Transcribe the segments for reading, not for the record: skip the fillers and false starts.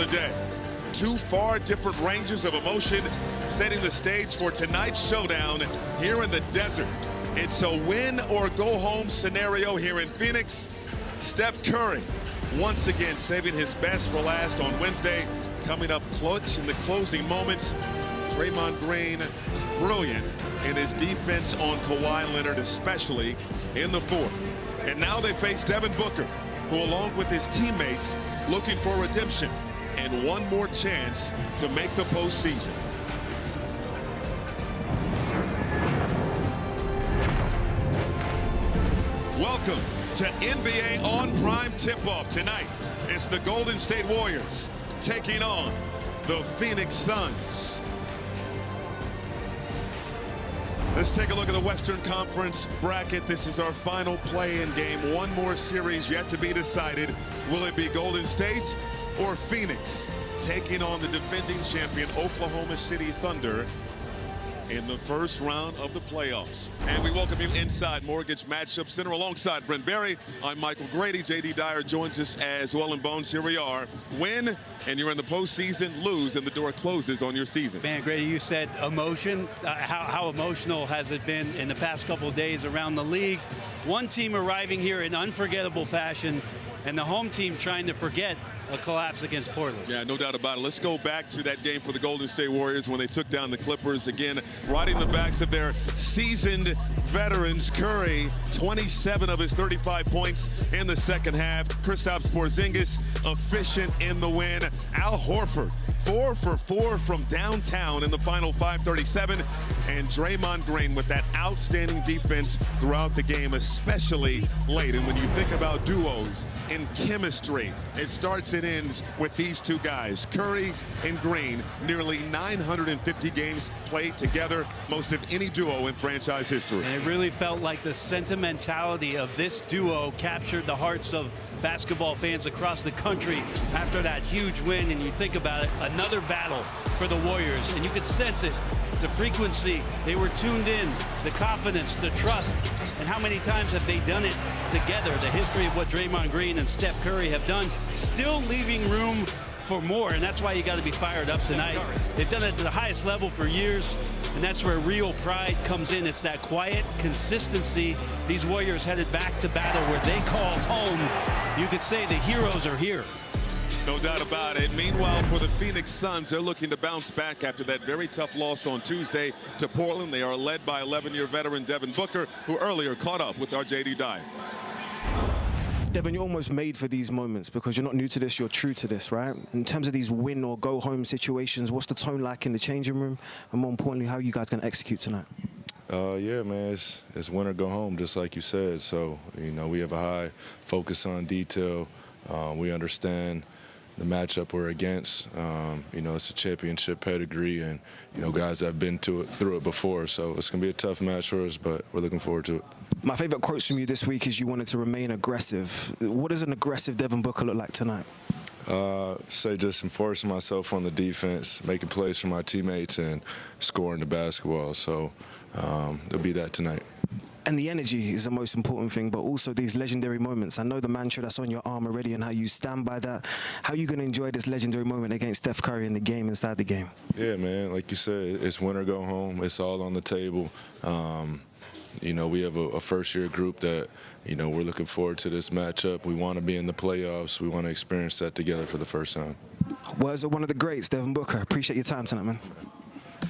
the day. Two far different ranges of emotion setting the stage for tonight's showdown here in the desert. It's a win or go home scenario here in Phoenix. Steph Curry once again saving his best for last on Wednesday, coming up clutch in the closing moments. Draymond Green brilliant in his defense on Kawhi Leonard, especially in the fourth. And now they face Devin Booker, who along with his teammates looking for redemption and one more chance to make the postseason. Welcome to NBA On Prime Tip-Off. Tonight, it's the Golden State Warriors taking on the Phoenix Suns. Let's take a look at the Western Conference bracket. This is our final play-in game. One more series yet to be decided. Will it be Golden State or Phoenix taking on the defending champion Oklahoma City Thunder in the first round of the playoffs? And we welcome you inside Mortgage Matchup Center alongside Brent Barry. I'm Michael Grady. JD Dyer joins us as well in Bones. Here we are. Win, and you're in the postseason. Lose, and the door closes on your season. Man, Grady, you said emotion. How emotional has it been in the past couple of days around the league? One team arriving here in unforgettable fashion, and the home team trying to forget a collapse against Portland. Yeah, no doubt about it. Let's go back to that game for the Golden State Warriors when they took down the Clippers. Again, riding the backs of their seasoned veterans. Curry, 27 of his 35 points in the second half. Kristaps Porzingis, efficient in the win. Al Horford, 4 for 4 from downtown in the final 5:37. And Draymond Green with that outstanding defense throughout the game, especially late. And when you think about duos in chemistry, it starts and ends with these two guys, Curry and Green. Nearly 950 games played together, most of any duo in franchise history. And it really felt like the sentimentality of this duo captured the hearts of basketball fans across the country after that huge win. And you think about it, another battle for the Warriors, and you could sense it. The frequency, they were tuned in, the confidence, the trust, and how many times have they done it together? The history of what Draymond Green and Steph Curry have done, still leaving room for more, and that's why you got to be fired up tonight. They've done it to the highest level for years, and that's where real pride comes in. It's that quiet consistency. These Warriors headed back to battle where they called home. You could say the heroes are here. No doubt about it. Meanwhile, for the Phoenix Suns, they're looking to bounce back after that very tough loss on Tuesday to Portland. They are led by 11-year veteran Devin Booker, who earlier caught up with our JD Dyer. Devin, you're almost made for these moments because you're not new to this, you're true to this, right? In terms of these win or go home situations, what's the tone like in the changing room? And more importantly, how are you guys going to execute tonight? Yeah, man, it's win or go home, just like you said. So, you know, we have a high focus on detail. We understand the matchup we're against. You know, it's a championship pedigree, and, you know, guys have been through it before. So it's going to be a tough match for us, but we're looking forward to it. My favorite quotes from you this week is you wanted to remain aggressive. What does an aggressive Devin Booker look like tonight? Say just enforcing myself on the defense, making plays for my teammates, and scoring the basketball. So there'll be that tonight. And the energy is the most important thing, but also these legendary moments. I know the mantra that's on your arm already and how you stand by that. How are you going to enjoy this legendary moment against Steph Curry in the game, inside the game? Yeah, man, like you said, it's win or go home. It's all on the table. You know, we have a first-year group that, you know, we're looking forward to this matchup. We want to be in the playoffs. We want to experience that together for the first time. Words of one of the greats, Devin Booker. Appreciate your time tonight, man.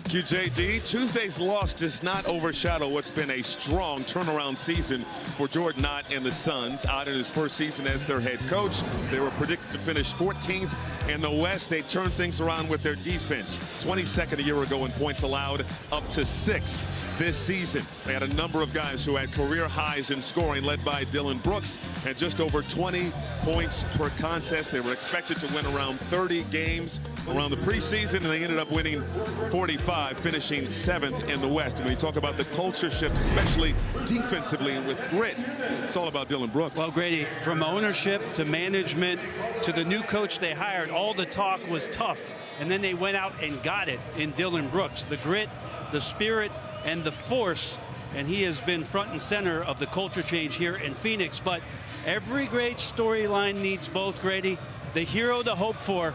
QJD, Tuesday's loss does not overshadow what's been a strong turnaround season for Jordan Ott and the Suns. Ott in his first season as their head coach. They were predicted to finish 14th in the West. They turned things around with their defense. 22nd a year ago in points allowed, up to 6th this season. They had a number of guys who had career highs in scoring, led by Dillon Brooks, and just over 20 points per contest. They were expected to win around 30 games around the preseason, and they ended up winning 45, finishing 7th in the West. And when you talk about the culture shift, especially defensively and with grit, it's all about Dillon Brooks. Well, Grady, from ownership to management to the new coach they hired, all the talk was tough. And then they went out and got it in Dillon Brooks. The grit, the spirit, and the force, and he has been front and center of the culture change here in Phoenix. But every great storyline needs both, Grady. The hero to hope for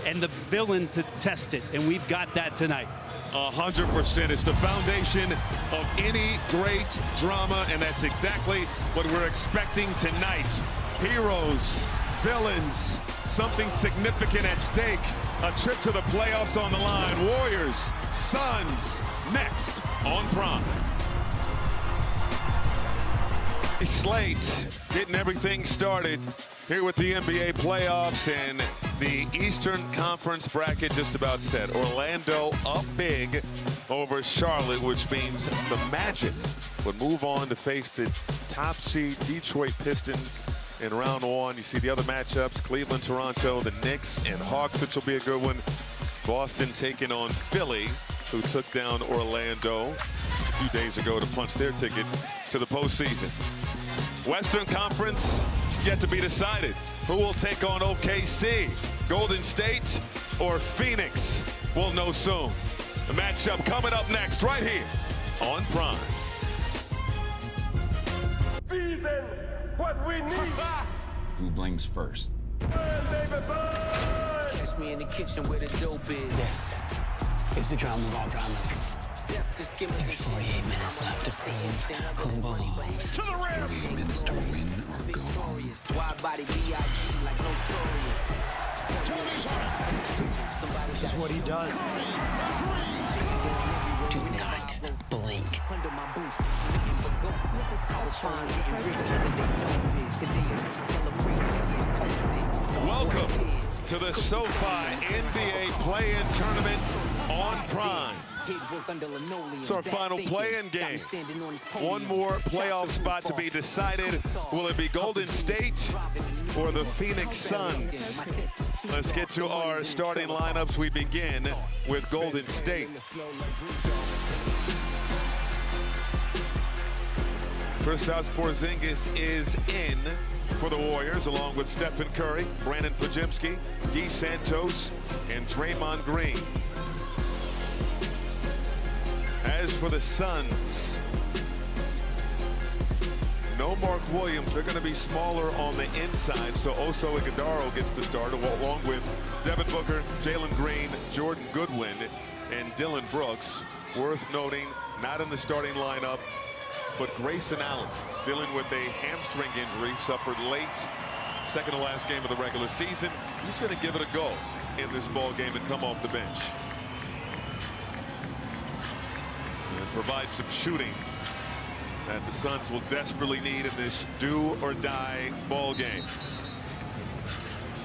and the villain to test it, and we've got that tonight. 100%. It's the foundation of any great drama, and that's exactly what we're expecting tonight. Heroes, villains, something significant at stake. A trip to the playoffs on the line. Warriors, Suns, next on Prime. Slate getting everything started here with the NBA playoffs, and the Eastern Conference bracket just about set. Orlando up big over Charlotte, which means the Magic would move on to face the top seed Detroit Pistons in round one. You see the other matchups: Cleveland, Toronto, the Knicks and Hawks, which will be a good one. Boston taking on Philly, who took down Orlando a few days ago to punch their ticket to the postseason. Western Conference yet to be decided. Who will take on OKC? Golden State or Phoenix? We'll know soon. The matchup coming up next right here on Prime. Season what we need. Who blinks first? Catch me in the kitchen where the dope is. This is the drama of all dramas. There's 48 minutes left to prove who belongs. 48 minutes to win or go home. Wide body B.I.G. like Notorious. This is what he does. Do not blink. Under my booth. Welcome to the SoFi NBA Play-In Tournament on Prime. It's our final play-in game. One more playoff spot to be decided. Will it be Golden State or the Phoenix Suns? Let's get to our starting lineups. We begin with Golden State. Kristaps Porzingis is in for the Warriors, along with Stephen Curry, Brandon Podziemski, Guy Santos, and Draymond Green. As for the Suns, no Mark Williams. They're going to be smaller on the inside, so Oso Ighodaro gets the start, along with Devin Booker, Jalen Green, Jordan Goodwin, and Dylan Brooks. Worth noting, not in the starting lineup, but Grayson Allen, dealing with a hamstring injury, suffered late, second to last game of the regular season. He's going to give it a go in this ball game and come off the bench. And provide some shooting that the Suns will desperately need in this do-or-die ball game.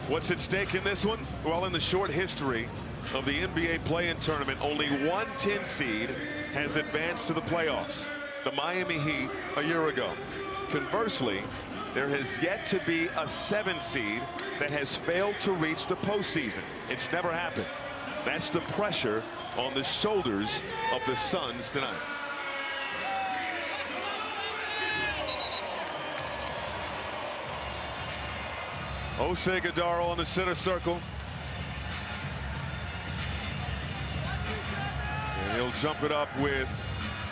What's at stake in this one? Well, in the short history of the NBA Play-In Tournament, only one 10 seed has advanced to the playoffs. The Miami Heat a year ago. Conversely, there has yet to be a 7 seed that has failed to reach the postseason. It's never happened. That's the pressure on the shoulders of the Suns tonight. Oso Ighodaro on the center circle. And he'll jump it up with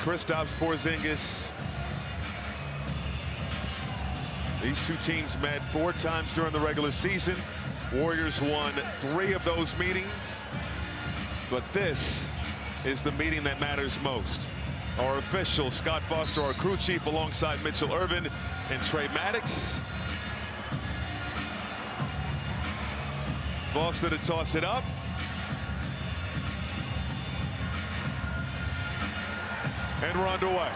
Kristaps Porzingis. These two teams met 4 times during the regular season. Warriors won 3 of those meetings. But this is the meeting that matters most. Our official, Scott Foster, our crew chief, alongside Mitchell Irvin and Trey Maddox. Foster to toss it up. And we're underway.